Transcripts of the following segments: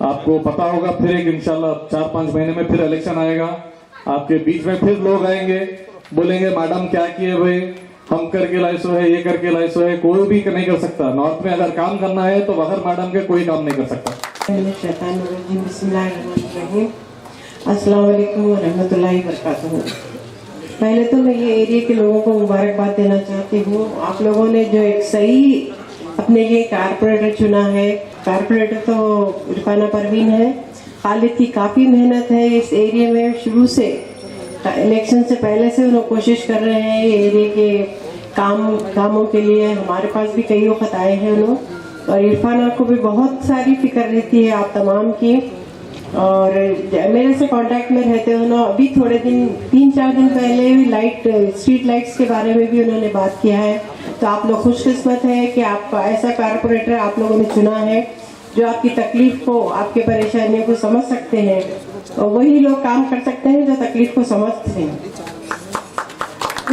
आपको पता होगा फिर एक इंशाल्लाह 4-5 महीने में फिर इलेक्शन आएगा, आपके बीच में फिर लोग आएंगे, बोलेंगे मैडम क्या किए भाई, हम करके लाइसो है, ये करके लाइसो है। कोई भी नहीं कर सकता। नॉर्थ में अगर काम करना है तो बगैर मैडम के कोई काम नहीं कर सकता। अस्सलाम वालेकुम व रहमतुल्लाहि व बरकातहू। पहले तो मैं ये एरिया के लोगों को मुबारकबाद देना चाहती हूँ। आप लोगों ने जो एक सही अपने लिए कारपोरेटर चुना है, कारपोरेटर तो इरफाना परवीन है। खालिद की काफ़ी मेहनत है इस एरिया में, शुरू से इलेक्शन से पहले से उन्होंने कोशिश कर रहे हैं ये एरिया के कामों के लिए। हमारे पास भी कई वक्त आए हैं लोग, और इरफाना को भी बहुत सारी फिक्र रहती है आप तमाम की, और मेरे से कांटेक्ट में रहते हैं उन्होंने। अभी थोड़े दिन 3-4 दिन पहले स्ट्रीट लाइट्स के बारे में भी उन्होंने बात किया है। तो आप लोग खुशकिस्मत है कि आपका ऐसा कारपोरेटर आप लोगों ने चुना है जो आपकी तकलीफ को, आपके परेशानियों को समझ सकते हैं, और वही लोग काम कर सकते हैं जो तकलीफ को समझते हैं।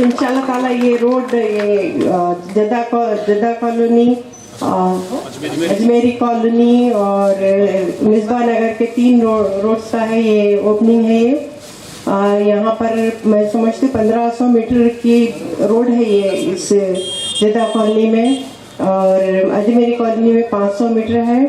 इंशाल्लाह ताला ये रोड, ये जद्दा कॉलोनी, अजमेरी कॉलोनी और मिसबा नगर के 3 रोड्स का है ये ओपनिंग है। ये यहाँ पर मैं समझती 1500 मीटर की रोड है ये इस जद्दा कॉलोनी में, और अजमेरी कॉलोनी में 500 मीटर है।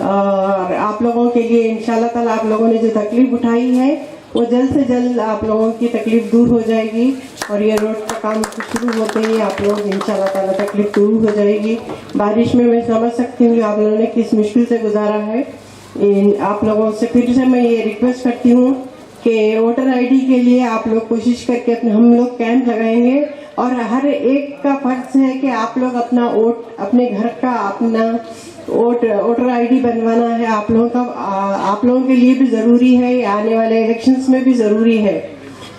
और आप लोगों के लिए इंशाल्लाह ताला आप लोगों ने जो तकलीफ उठाई है वो जल्द से जल्द आप लोगों की तकलीफ दूर हो जाएगी, और ये रोड का काम शुरू होते ही आप लोग इंशाल्लाह ताला तकलीफ दूर हो जाएगी। बारिश में मैं समझ सकती हूँ आप लोगों ने किस मुश्किल से गुजारा है। आप लोगों से फिर से मैं ये रिक्वेस्ट करती हूँ कि वोटर आईडी के लिए आप लोग कोशिश करके हम लोग कैंप लगाएंगे, और हर एक का फर्ज है कि आप लोग अपना वोट, अपने घर का अपना वोटर आईडी बनवाना है। आप लोगों के लिए भी ज़रूरी है, आने वाले इलेक्शंस में भी ज़रूरी है।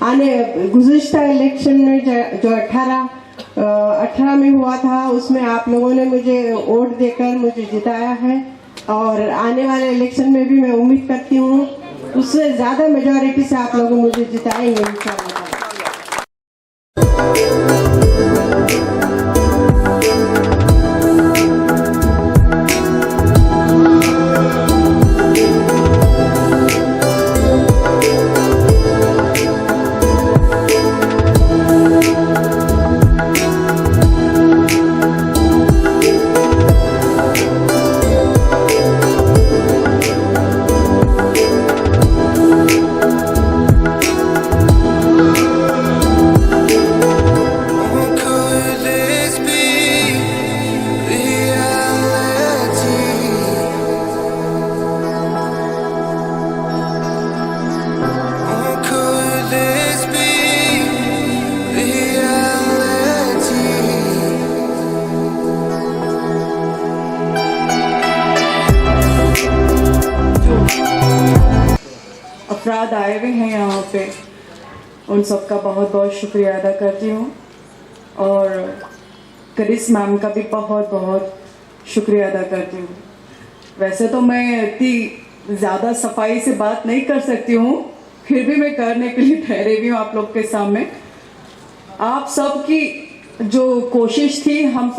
गुज़िश्ता इलेक्शन में जो 18 में हुआ था उसमें आप लोगों ने मुझे वोट देकर मुझे जिताया है, और आने वाले इलेक्शन में भी मैं उम्मीद करती हूँ उससे ज़्यादा मेजॉरिटी से आप लोग मुझे जिताएंगे इंशाल्लाह। अफराद आए हुए हैं यहाँ पे, उन सबका बहुत बहुत शुक्रिया अदा करती हूँ, और करिस मैम का भी बहुत बहुत शुक्रिया अदा करती हूँ। वैसे तो मैं इतनी ज़्यादा सफाई से बात नहीं कर सकती हूँ, फिर भी मैं करने के लिए ठहरे भी हूँ आप लोग के सामने। आप सब की जो कोशिश थी हम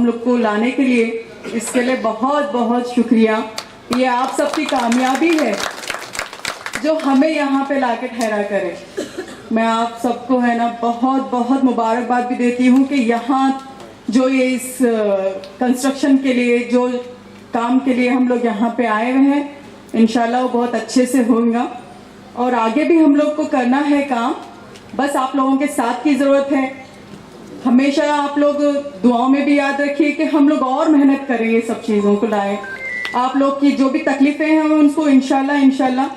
लोग को लाने के लिए, इसके लिए बहुत बहुत शुक्रिया। ये आप सबकी कामयाबी है जो हमें यहाँ पे लाके ठहरा करे। मैं आप सबको है ना बहुत बहुत मुबारकबाद भी देती हूँ कि यहाँ जो ये इस कंस्ट्रक्शन के लिए, जो काम के लिए हम लोग यहाँ पे आए हुए हैं, इंशाल्लाह वो बहुत अच्छे से होगा, और आगे भी हम लोग को करना है काम। बस आप लोगों के साथ की ज़रूरत है। हमेशा आप लोग दुआओं में भी याद रखिए कि हम लोग और मेहनत करें, ये सब चीज़ों को लाए। आप लोग की जो भी तकलीफ़ें हैं उनको इंशाल्लाह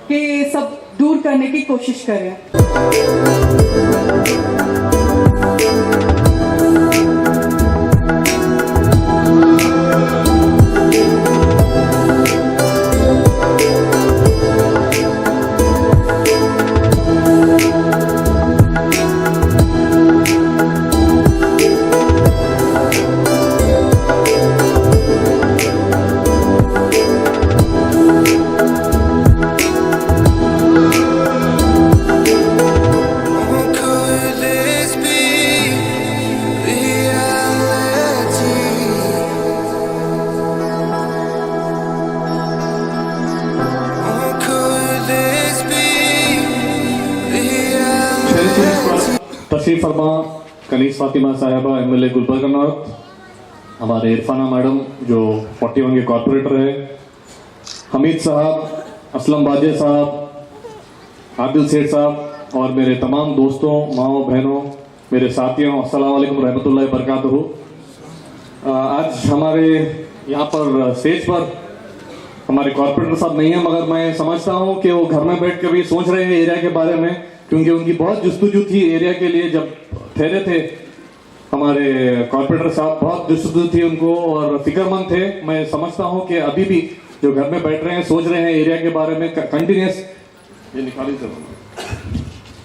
कि सब दूर करने की कोशिश करें। तशरीफ फरमा कनीस फातिमा साहिबा एमएलए गुलबर्गा नॉर्थ, हमारे इरफाना मैडम जो 41 के कॉर्पोरेटर है, हमीद साहब, असलम बाजे साहब, आदिल सेठ साहब और मेरे तमाम दोस्तों, माओ बहनों, मेरे साथियों, अस्सलाम वालेकुम रहमतुल्लाहि बरकातहू। आज हमारे यहाँ पर स्टेज पर हमारे कॉर्पोरेटर साहब नहीं है, मगर मैं समझता हूँ कि वो घर में बैठ कर भी सोच रहे हैं एरिया के बारे में, क्योंकि उनकी बहुत जुस्तजू थी एरिया के लिए। जब ठहरे थे हमारे कॉर्पोरेटर साहब, बहुत जुस्तजू थी उनको और फिक्रमंद थे। मैं समझता हूँ कि अभी भी जो घर में बैठ रहे हैं सोच रहे हैं एरिया के बारे में कंटिन्यूस। ये निकाली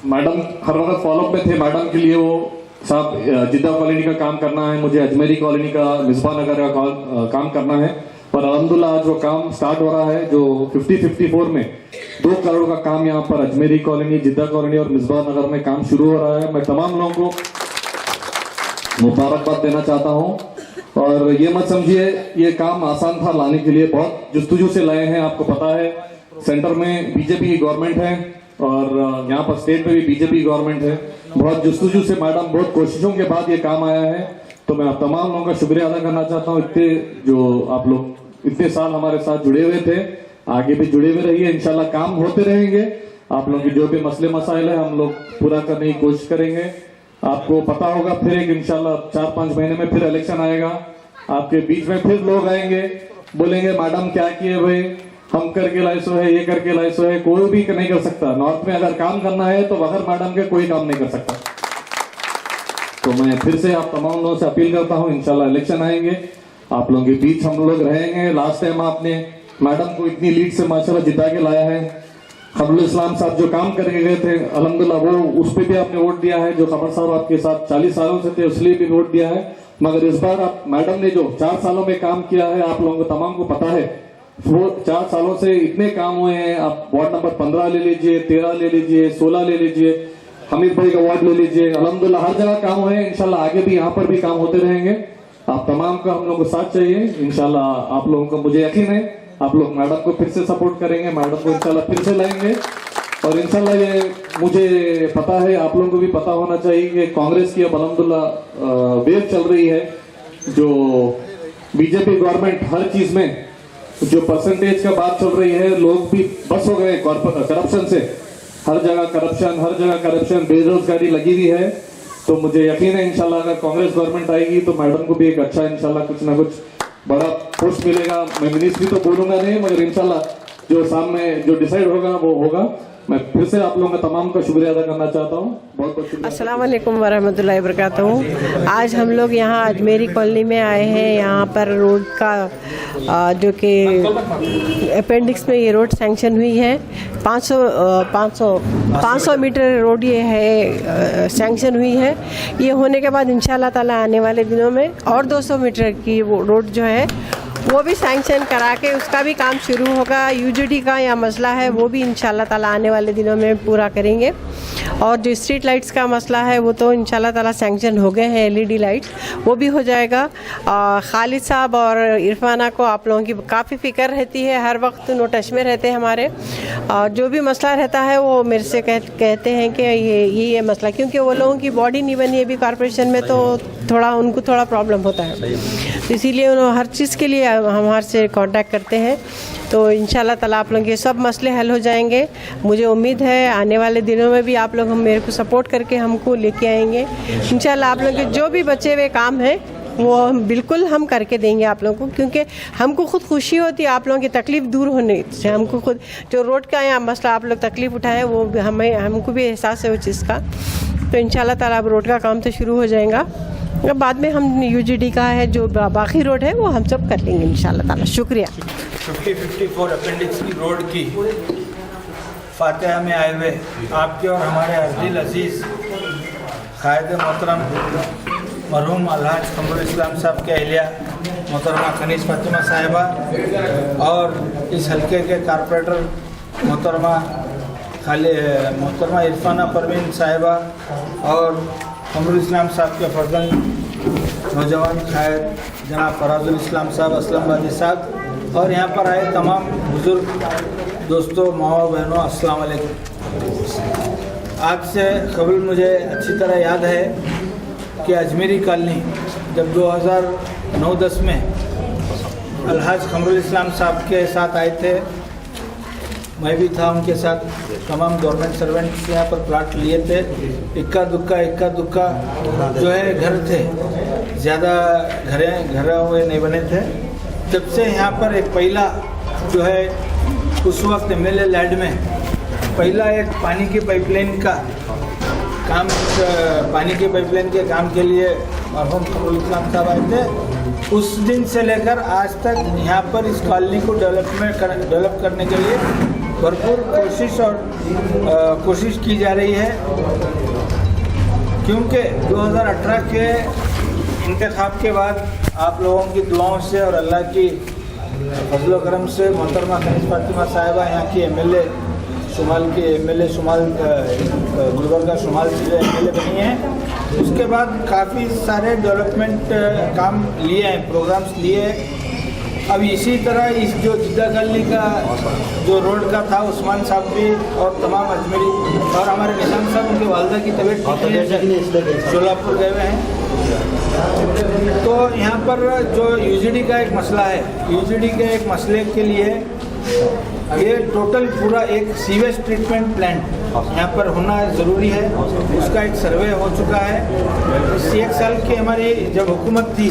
मैडम हर वक्त फॉलोअप में थे। मैडम के लिए वो साहब जिद्दा कॉलोनी का काम करना है, मुझे अजमेरी कॉलोनी का, मिसबा नगर का काम करना है और अल्हम्दुलिल्लाह आज वो काम स्टार्ट हो रहा है। जो 50-54 में 2 करोड़ का काम यहाँ पर अजमेरी कॉलोनी, जिद्दा कॉलोनी और मिसबा नगर में काम शुरू हो रहा है। मैं तमाम लोगों को मुबारकबाद देना चाहता हूँ और ये मत समझिए ये काम आसान था लाने के लिए, बहुत जुस्तजू से लाए हैं। आपको पता है सेंटर में बीजेपी की गवर्नमेंट है और यहाँ पर स्टेट में भी बीजेपी गवर्नमेंट है। बहुत जुस्तजू से मैडम, बहुत कोशिशों के बाद ये काम आया है, तो मैं आप तमाम लोगों का शुक्रिया अदा करना चाहता हूँ। इतने जो आप लोग इतने साल हमारे साथ जुड़े हुए थे, आगे भी जुड़े हुए रहिए। इंशाल्लाह काम होते रहेंगे। आप लोगों की जो भी मसले मसाइल है हम लोग पूरा करने की कोशिश करेंगे। आपको पता होगा फिर एक इंशाल्लाह 4-5 महीने में फिर इलेक्शन आएगा, आपके बीच में फिर लोग आएंगे, बोलेंगे मैडम क्या किए भाई, हम करके लाई सो है, ये करके लाई सो है। कोई भी नहीं कर सकता। नॉर्थ में अगर काम करना है तो बगैर मैडम के कोई काम नहीं कर सकता। तो मैं फिर से आप तमाम लोगों से अपील करता हूँ, इंशाल्लाह इलेक्शन आएंगे, आप लोगों के बीच हम लोग रहेंगे। लास्ट टाइम आपने मैडम को इतनी लीड से माशाल्लाह जिता के लाया है। खबरुल इस्लाम साहब जो काम करके गए थे अल्हम्दुलिल्लाह, वो उस पर भी आपने वोट दिया है। जो खबर साहब आपके साथ 40 सालों से थे उसलिए भी वोट दिया है। मगर इस बार आप मैडम ने जो 4 सालों में काम किया है, आप लोगों को तमाम को पता है, वो 4 सालों से इतने काम हुए हैं। आप वार्ड नंबर 15 ले लीजिए, 13 ले लीजिए, 16 ले लीजिए, हमीद भाई का वार्ड ले लीजिए, अल्हम्दुलिल्लाह हर जगह काम हुए हैं। इंशाल्लाह आगे भी यहाँ पर भी काम होते रहेंगे। आप तमाम का हम लोग को साथ चाहिए। इंशाल्लाह आप लोगों को मुझे यकीन है आप लोग मैडम को फिर से सपोर्ट करेंगे, मैडम को इंशाल्लाह फिर से लाएंगे। और इंशाल्लाह ये मुझे पता है, आप लोगों को भी पता होना चाहिए कि कांग्रेस की अब अल्हम्दुलिल्लाह वेव चल रही है। जो बीजेपी गवर्नमेंट हर चीज में जो परसेंटेज का बात चल रही है, लोग भी बस हो गए करप्शन से। हर जगह करप्शन, बेरोजगारी लगी हुई है। तो मुझे यकीन है इंशाल्लाह अगर कांग्रेस गवर्नमेंट आएगी तो मैडम को भी एक अच्छा इंशाल्लाह कुछ ना कुछ बड़ा पोस्ट मिलेगा। मैं मिनिस्ट्री तो बोलूंगा नहीं, मगर इंशाल्लाह जो सामने जो डिसाइड होगा वो होगा। मैं फिर से आप लोगों का तमाम का शुक्रिया अदा करना चाहता हूँ। बहुत बहुत शुक्रिया। अस्सलाम वालेकुम वरहमतुल्लाहि वबरकातुहू। आज हम लोग यहाँ अजमेरी कॉलोनी में आए हैं। यहाँ पर रोड का जो कि अपेंडिक्स में ये रोड सैंक्शन हुई है। 500 मीटर रोड ये है सैंक्शन हुई है। ये होने के बाद इंशाल्लाह ताला आने वाले दिनों में और 200 मीटर की वो रोड जो है वो भी सैंक्शन करा के उसका भी काम शुरू होगा। यूजीडी का या मसला है वो भी इंशाल्लाह ताला आने वाले दिनों में पूरा करेंगे। और जो स्ट्रीट लाइट्स का मसला है वो तो इंशाल्लाह ताला सैंक्शन हो गए हैं, एलईडी लाइट्स, वो भी हो जाएगा। खालिद साहब और इरफाना को आप लोगों की काफ़ी फ़िक्र रहती है, हर वक्त नो टच में रहते हैं हमारे। जो भी मसला रहता है वो मेरे से कहते हैं कि ये मसला, क्योंकि वो लोगों की बॉडी नहीं बनी अभी कॉर्पोरेशन में, तो उनको थोड़ा प्रॉब्लम होता है, तो इसीलिए उन्होंने हर चीज़ के लिए हमारे से कांटेक्ट करते हैं। तो इंशाल्लाह ताला आप लोगों के सब मसले हल हो जाएंगे। मुझे उम्मीद है आने वाले दिनों में भी आप लोग मेरे को सपोर्ट करके हमको लेके आएंगे। इंशाल्लाह आप लोगों के जो भी बचे हुए काम हैं वो बिल्कुल हम करके देंगे आप लोगों को, क्योंकि हमको खुद खुशी होती है आप लोगों की तकलीफ़ दूर होने से। हमको खुद जो रोड का या मसला आप लोग तकलीफ़ उठाएं वो हमको भी एहसास है उस चीज़ का। तो इंशाल्लाह ताला अब रोड का काम तो शुरू हो जाएगा। बाद में हम यूजीडी का है जो बाकी रोड है वो हम सब कर लेंगे इंशाल्लाह ताला। शुक्रिया। 50-54 अपेंडिक्स की रोड की फातिहा में आए हुए आपके और हमारे अर्दिल अजीज़ कायद मोहतरम मरहूम अलहाज खबरुल इस्लाम साहब के अहलिया मोहतरमा कनीस फातिमा साहिबा और इस हल्के के कारपोरेटर मोहतरमा इरफाना परवीन साहिबा और खबरुल इस्लाम साहब के फर्जंद नौजवान कायद जनाब फराजुल इस्लाम साहब, असलम बाजी साहब और यहाँ पर आए तमाम बुजुर्ग दोस्तों, माओ बहनों, अस्सलाम वालेकुम। आज से कबल मुझे अच्छी तरह याद है कि अजमेरी कॉलोनी जब 2009-10 में अलहाज कमरुल इस्लाम साहब के साथ आए थे, मैं भी था उनके साथ, तमाम गवर्नमेंट सर्वेंट्स यहाँ पर प्लाट लिए थे। इक्का दुक्का जो है घर थे, ज़्यादा घर हुए नहीं बने थे। जब से यहाँ पर एक पहला जो है उस वक्त MLA लैंड में पहला एक पानी की पाइपलाइन का काम, पानी की पाइपलाइन के काम के लिए मरहूम कमरुल इस्लाम साहब आए थे। उस दिन से लेकर आज तक यहाँ पर इस कॉलोनी को डेवलप करने के लिए भरपूर कोशिश की जा रही है, क्योंकि 2018 के इंतखाब के बाद आप लोगों की दुआओं से और अल्लाह की फजल करम से मोहतरमा कनीज़ फातिमा साहिबा यहाँ की MLA शुमाल गुलबर्गा शुमाल से MLA बनी हैं। उसके बाद काफ़ी सारे डेवलपमेंट काम लिए हैं, प्रोग्राम्स लिए हैं। अब इसी तरह इस जो जिद्दा कॉलोनी का जो रोड का था, उस्मान साहब भी और तमाम अजमेरी और हमारे निशान साहब, उनकी वालदा की तबीयत ठीक है, शोलापुर गए हुए हैं। तो यहाँ पर जो UGD का एक मसला है, UGD के एक मसले के लिए ये टोटल पूरा एक सीवेज ट्रीटमेंट प्लांट यहाँ पर होना ज़रूरी है। उसका एक सर्वे हो चुका है। इस 1 साल की हमारी जब हुकूमत थी,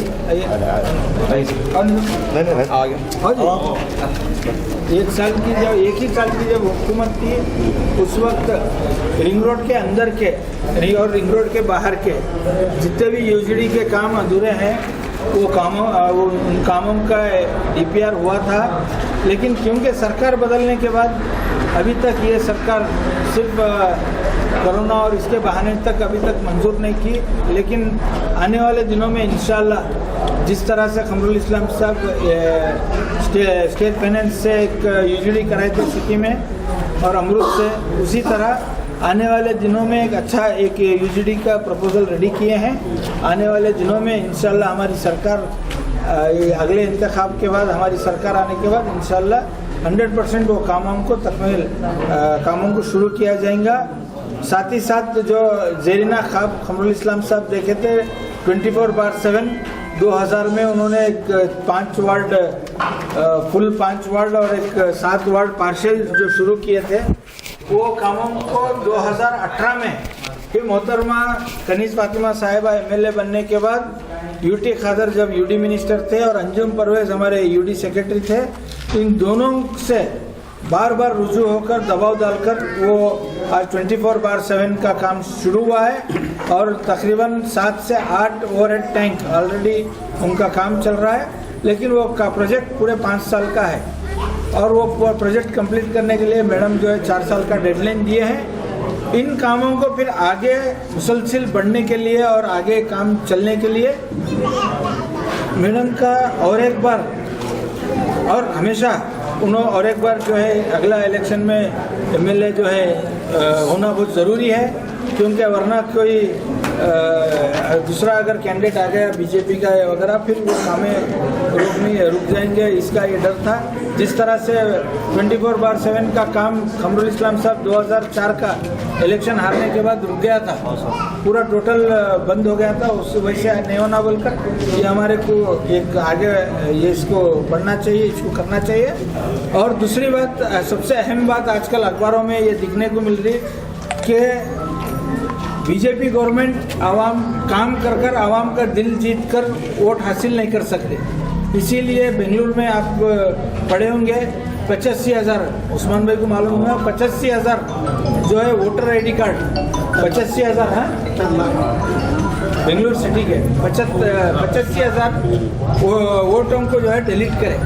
1 साल की जब हुकूमत थी, उस वक्त रिंग रोड के अंदर के और रिंग रोड के बाहर के जितने भी UGD के काम अधूरे हैं, उन कामों का DPR हुआ था। लेकिन क्योंकि सरकार बदलने के बाद अभी तक ये सरकार सिर्फ कोरोना और इसके बहाने तक अभी तक मंजूर नहीं की, लेकिन आने वाले दिनों में इंशाल्लाह जिस तरह से कमरुल इस्लाम साहब स्टेट फाइनेंस से एक UGD कराए थे सिटी में और अमरूद से, उसी तरह आने वाले दिनों में एक अच्छा एक UGD का प्रपोजल रेडी किए हैं। आने वाले दिनों में इंशाल्लाह हमारी सरकार, अगले इंतखाब के बाद हमारी सरकार आने के बाद इंशाल्लाह 100% वो कामों को शुरू किया जाएगा। साथ ही साथ जो ज़ेरिना ख्वाब कमरुल इस्लाम साहब देखे थे 24/7, 2000 में उन्होंने एक 5 वार्ड फुल 5 वार्ड और एक 7 वार्ड पार्शल जो शुरू किए थे, वो कामों को 2018 में फिर मोहतरमा कनीज़ फातिमा साहिबा MLA बनने के बाद UT खादर जब UD मिनिस्टर थे और अंजुम परवेज़ हमारे UD सेक्रेटरी थे, तो इन दोनों से बार बार रुजू होकर दबाव डालकर वो आज 24/7 का काम शुरू हुआ है और तकरीबन 7 से 8 ओवरहेड टैंक ऑलरेडी उनका काम चल रहा है। लेकिन वो का प्रोजेक्ट पूरे 5 साल का है और वो प्रोजेक्ट कंप्लीट करने के लिए मैडम जो है 4 साल का डेडलाइन दिए हैं। इन कामों को फिर आगे मुसलसिल बढ़ने के लिए और आगे काम चलने के लिए मैडम का और एक बार और हमेशा और एक बार जो है अगला इलेक्शन में MLA जो है होना बहुत ज़रूरी है, क्योंकि वरना कोई दूसरा अगर कैंडिडेट आ गया बीजेपी का या वगैरह, फिर वो कामें रुक जाएंगे, इसका ये डर था। जिस तरह से 24/7 का काम कमरुल इस्लाम साहब 2004 का इलेक्शन हारने के बाद रुक गया था, पूरा टोटल बंद हो गया था, उस वैसे नहीं होना बोलकर ये हमारे को एक आगे ये इसको बढ़ना चाहिए, इसको करना चाहिए। और दूसरी बात, सबसे अहम बात आजकल अखबारों में ये दिखने को मिल रही कि बीजेपी गवर्नमेंट आवाम काम कर आवाम का दिल जीत कर वोट हासिल नहीं कर सकते। इसीलिए बेंगलुरु में आप पढ़े होंगे 85,000, उस्मान भाई को मालूम होगा, 85,000 जो है वोटर ID कार्ड, 85,000 है बेंगलुरु सिटी के 85,000 वोटों को जो है डिलीट करें।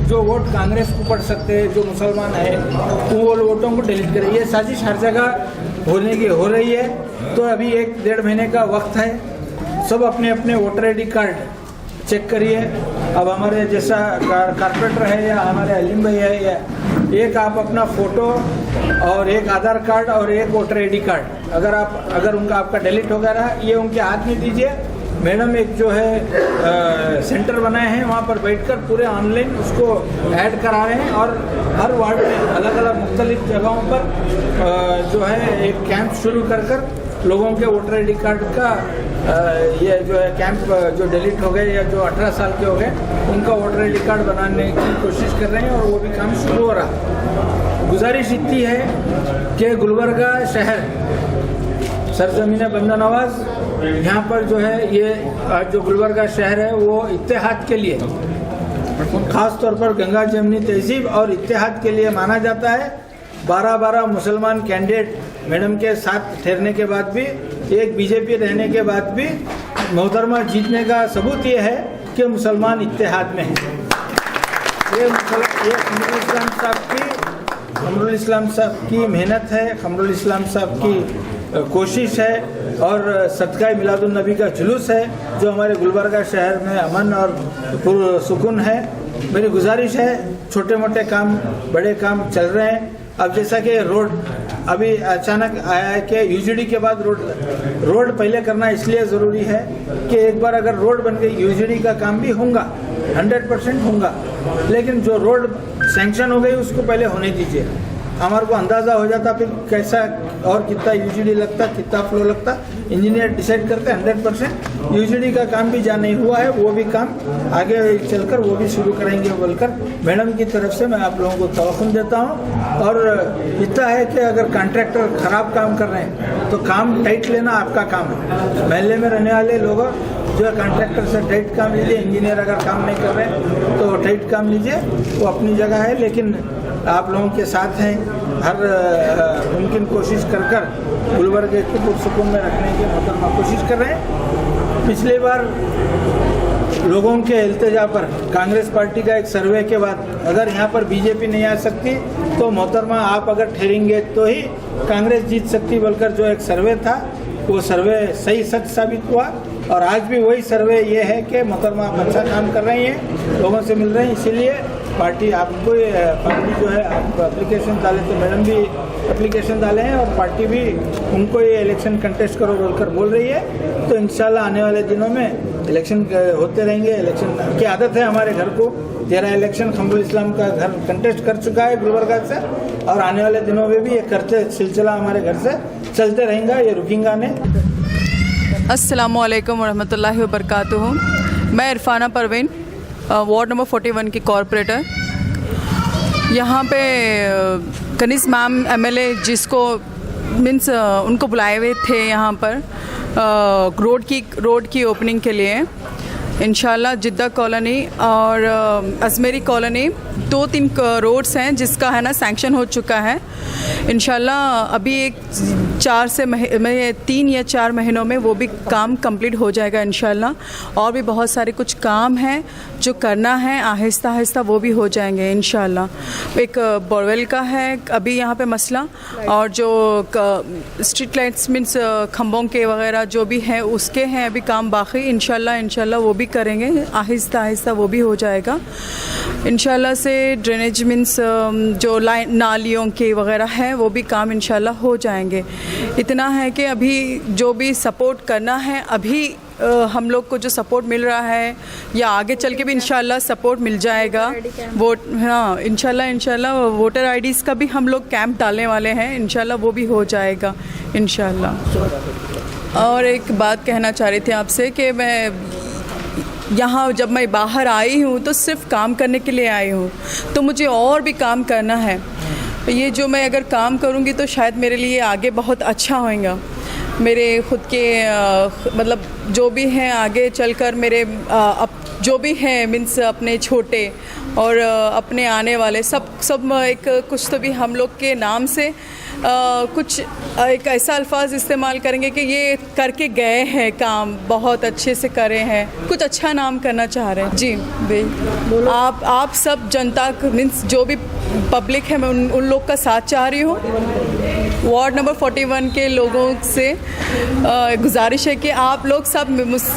जो वोट कांग्रेस को पड़ सकते हैं, जो मुसलमान है, वो वोटों को डिलीट करें। ये साजिश हर जगह हो रही है। तो अभी 1-1.5 महीने का वक्त है, सब अपने अपने वोटर ID कार्ड चेक करिए। अब हमारे जैसा कारपोरेटर है या हमारे अलीम भाई है, या एक आप अपना फ़ोटो और एक आधार कार्ड और एक वोटर ID कार्ड, अगर आपका डिलीट हो गया रहा, ये उनके हाथ में दीजिए मैडम एक जो है सेंटर बनाए हैं, वहाँ पर बैठकर पूरे ऑनलाइन उसको ऐड करा रहे हैं और हर वार्ड में अलग अलग मुख्तलिफ जगहों पर जो है एक कैंप शुरू कर लोगों के वोटर आई डी कार्ड का ये जो है कैंप जो डिलीट हो गए या जो 18 साल के हो गए उनका वोटर आई डी कार्ड बनाने की कोशिश कर रहे हैं और वो भी काम शुरू हो रहा। गुजारिश इतनी है कि गुलबर्गा शहर सरजमीन बंदा नवाज, यहाँ पर जो है ये जो गुलबर्गा शहर है वो इत्तेहाद के लिए, ख़ास तौर पर गंगा जमनी तहजीब और इत्तेहाद के लिए माना जाता है। 12 मुसलमान कैंडिडेट मैडम के साथ ठहरने के बाद भी, एक बीजेपी रहने के बाद भी मोहतरमा जीतने का सबूत ये है कि मुसलमान इत्तेहाद में है। ये खमरुल इस्लाम साहब की मेहनत है, खमरुल इस्लाम साहब की कोशिश है और सदका मिलादुन नबी का जुलूस है जो हमारे गुलबर्गा शहर में अमन और पुरसुकून है। मेरी गुजारिश है, छोटे मोटे काम बड़े काम चल रहे हैं। अब जैसा कि रोड अभी अचानक आया है कि यूजीडी के बाद रोड पहले करना इसलिए ज़रूरी है कि एक बार अगर रोड बन गई यूजीडी का काम भी होगा, 100% होगा, लेकिन जो रोड सैंक्शन हो गई उसको पहले होने दीजिए। हमारे को अंदाज़ा हो जाता फिर कैसा और कितना यूजीडी लगता, कितना फ्लो लगता, इंजीनियर डिसाइड करते हैं। 100% यूजीडी का काम भी जहाँ नहीं हुआ है वो भी काम आगे चलकर वो भी शुरू करेंगे बोलकर मैडम की तरफ से मैं आप लोगों को तवक्कुल देता हूँ। और इतना है कि अगर कॉन्ट्रैक्टर ख़राब काम कर रहे हैं तो काम टाइट लेना आपका काम है। महल्ले में रहने वाले लोग जो है कॉन्ट्रैक्टर से टाइट काम लीजिए, इंजीनियर अगर काम नहीं कर रहे हैं तो टाइट काम लीजिए, वो अपनी जगह है, लेकिन आप लोगों के साथ हैं। हर मुमकिन कोशिश कर गुलबर्गे को पुरसुकून में रखने की मोहतरमा कोशिश कर रहे हैं। पिछली बार लोगों के इल्तिजा पर कांग्रेस पार्टी का एक सर्वे के बाद अगर यहाँ पर बीजेपी नहीं आ सकती तो मोहतरमा आप अगर ठहरेंगे तो ही कांग्रेस जीत सकती बोलकर जो एक सर्वे था वो सर्वे सही सच साबित हुआ। और आज भी वही सर्वे ये है कि मोहतरमा आप अच्छा काम कर रही हैं, लोगों से मिल रहे हैं, इसीलिए पार्टी आपको पार्टी जो है आप एप्लीकेशन डाले तो मैडम भी एप्लीकेशन डाले हैं और पार्टी भी उनको ये इलेक्शन कंटेस्ट करो बोलकर बोल रही है। तो इंशाल्लाह आने वाले दिनों में इलेक्शन होते रहेंगे। इलेक्शन की आदत है हमारे घर को, 13 इलेक्शन खमरुल इस्लाम का घर कंटेस्ट कर चुका है गुलबर्गा से और आने वाले दिनों में भी ये करते सिलसिला हमारे घर से चलते रहेगा, ये रुकेगा नहीं। अस्सलामु अलैकुम वरहमतुल्लाहि वबरकातुहू। मैं इरफाना परवीन, वार्ड नंबर 41 की कॉरपोरेटर। यहाँ पे कनिज़ मैम एमएलए जिसको मीन्स उनको बुलाए हुए थे यहाँ पर रोड की ओपनिंग के लिए। इंशाल्लाह जिद्दा कॉलोनी और अजमेरी कॉलोनी 2-3 रोड्स हैं जिसका है ना सैंक्शन हो चुका है। इंशाल्लाह अभी 3 या 4 महीनों में वो भी काम कंप्लीट हो जाएगा इंशाल्लाह। और भी बहुत सारे कुछ काम हैं जो करना है, आहिस्ता आहिस्ता वो भी हो जाएंगे इंशाल्लाह। एक बोरवेल का है अभी यहाँ पे मसला, और जो स्ट्रीट लाइट्स मीन्स खंभों के वगैरह जो भी हैं उसके हैं अभी काम बाकी। इंशाल्लाह वो भी करेंगे, आहिस्ता आहिस्ता वो भी हो जाएगा इंशाल्लाह से। ड्रेनेज मीन्स जो नालियों के वगैरह है वो भी काम इंशाल्लाह हो जाएंगे। इतना है कि अभी जो भी सपोर्ट करना है अभी हम लोग को जो सपोर्ट मिल रहा है या आगे चल के भी इंशाल्लाह सपोर्ट मिल जाएगा। हाँ इंशाल्लाह वोटर आईडीज़ का भी हम लोग कैंप डालने वाले हैं, इंशाल्लाह वो भी हो जाएगा इंशाल्लाह। और एक बात कहना चाह रही थी आपसे कि मैं यहाँ जब मैं बाहर आई हूँ तो सिर्फ काम करने के लिए आई हूँ, तो मुझे और भी काम करना है। ये जो मैं अगर काम करूँगी तो शायद मेरे लिए आगे बहुत अच्छा होएगा। मेरे ख़ुद के मतलब जो भी हैं आगे चलकर मेरे जो भी हैं मीन्स अपने छोटे और अपने आने वाले सब एक कुछ तो भी हम लोग के नाम से कुछ एक ऐसा अल्फाज इस्तेमाल करेंगे कि ये करके गए हैं, काम बहुत अच्छे से करे हैं, कुछ अच्छा नाम करना चाह रहे हैं। जी भाई आप सब जनता मीन्स जो भी पब्लिक है मैं उन लोग का साथ चाह रही हूँ। वार्ड नंबर 41 के लोगों से गुजारिश है कि आप लोग सब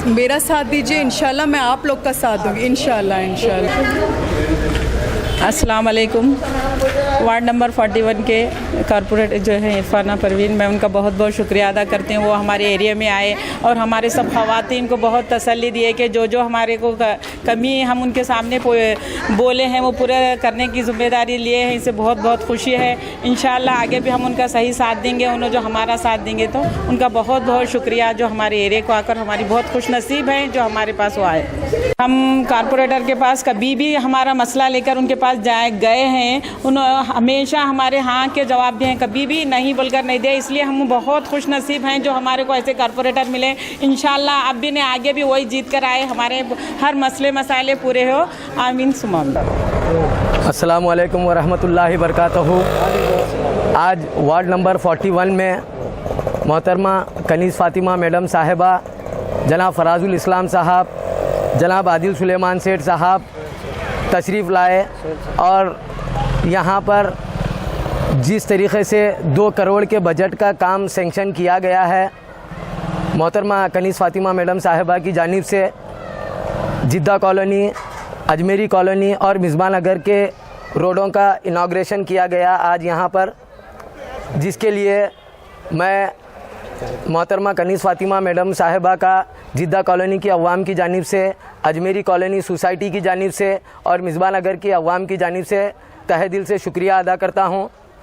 मेरा साथ दीजिए, इंशाल्लाह मैं आप लोग का साथ दूँगी इंशाल्लाह। अस्सलाम वालेकुम। वार्ड नंबर 41 के कॉरपोरेटर जो है इरफाना परवीन, मैं उनका बहुत बहुत शुक्रिया अदा करती हूँ। वो हमारे एरिया में आए और हमारे सब ख़वातीन को बहुत तसल्ली दिए कि जो जो हमारे को कमी हम उनके सामने बोले हैं वो पूरा करने की ज़िम्मेदारी लिए हैं। इससे बहुत बहुत खुशी है। इंशाअल्लाह आगे भी हम उनका सही साथ देंगे, उन्होंने जो हमारा साथ देंगे। तो उनका बहुत बहुत शुक्रिया जो हमारे एरिया को आकर हमारी बहुत खुशनसीब हैं जो हमारे पास वो आए। हम कॉरपोरेटर के पास कभी भी हमारा मसला लेकर उनके पास गए हैं, उन्होंने हमेशा हमारे हाँ के जवाब दिए हैं, कभी भी नहीं बोलकर नहीं दिया। इसलिए हम बहुत खुश नसीब हैं जो हमारे को ऐसे कॉरपोरेटर मिले। इंशाअल्लाह अब भी ने आगे भी वही जीत कर आए, हमारे हर मसले मसाइले पूरे हो। आमीन सुमा आमीन। अस्सलामु अलैकुम वरहमतुल्लाहि वबरकातुहू। आज वार्ड नंबर 41 में मोहतरमा कनीज़ फ़ातिमा मैडम साहिबा, जनाब फराजुल इस्लाम साहब, जनाब आदिल सुलेमान सेठ साहब तशरीफ़ लाए और यहाँ पर जिस तरीक़े से 2 करोड़ के बजट का काम सेंक्शन किया गया है, मोहतरमा कनीज़ फ़ातिमा मैडम साहिबा की जानिब से जिद्दा कॉलोनी, अजमेरी कॉलोनी और मिसबा नगर के रोडों का इनाग्रेशन किया गया आज यहाँ पर, जिसके लिए मैं मोहतरमा कनीज़ फ़ातिमा मैडम साहिबा का जिद्दा कॉलोनी की अवाम की जानिब से, अजमेरी कॉलोनी सोसाइटी की जानिब से और मिसबा नगर की अवाम की जानिब से तहे दिल से शुक्रिया अदा करता हूँ।